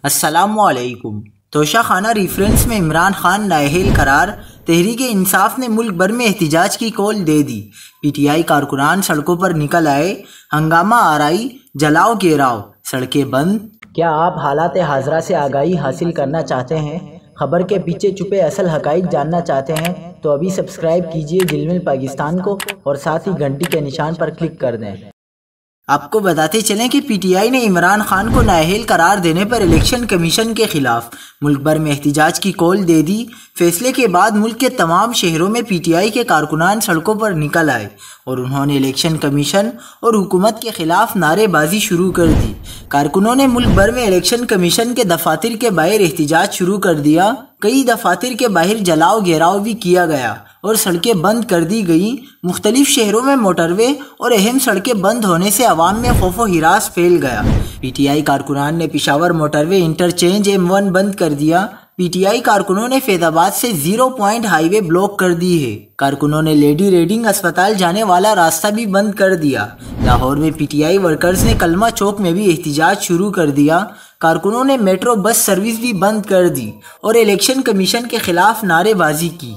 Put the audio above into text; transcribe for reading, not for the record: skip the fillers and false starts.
अस्सलामुअलैकुम। तोशा खाना रेफरेंस में इमरान खान नाअहल करार। तहरीक इंसाफ ने मुल्क भर में एहतिजाज की कॉल दे दी। पीटीआई कारकुनान सड़कों पर निकल आए। हंगामा आराई, जलाओ घेराव, सड़कें बंद। क्या आप हालात हाजरा से आगाही हासिल करना चाहते हैं? खबर के पीछे छुपे असल हकाइक जानना चाहते हैं? तो अभी सब्सक्राइब कीजिए जिलमिल पाकिस्तान को और साथ ही घंटी के निशान पर क्लिक कर दें। आपको बताते चलें कि पीटीआई ने इमरान खान को नाअहल करार देने पर इलेक्शन कमीशन के खिलाफ मुल्क भर में एहतिजाज की कॉल दे दी। फैसले के बाद मुल्क के तमाम शहरों में पीटीआई के कारकुनान सड़कों पर निकल आए और उन्होंने इलेक्शन कमीशन और हुकूमत के खिलाफ नारेबाजी शुरू कर दी। कारकुनों ने मुल्क भर में इलेक्शन कमीशन के दफातर के बाहर एहतिजाज शुरू कर दिया। कई दफातर के बाहर जलाओ घेराव भी किया गया और सड़कें बंद कर दी गई। मुख्तलिफ शहरों में मोटरवे और अहम सड़कें बंद होने से अवाम में खौफो हिरास फैल गया। पीटीआई कारकुनान ने पेशावर मोटरवे इंटरचेंज M1 बंद कर दिया। पीटीआई कारकुनों ने फैजाबाद से 0 पॉइंट हाईवे ब्लॉक कर दी है। कारकुनों ने लेडी रेडिंग अस्पताल जाने वाला रास्ता भी बंद कर दिया। लाहौर में पीटीआई वर्कर्स ने कलमा चौक में भी एहतिजाज शुरू कर दिया। कारकुनों ने मेट्रो बस सर्विस भी बंद कर दी और इलेक्शन कमीशन के खिलाफ नारेबाजी की।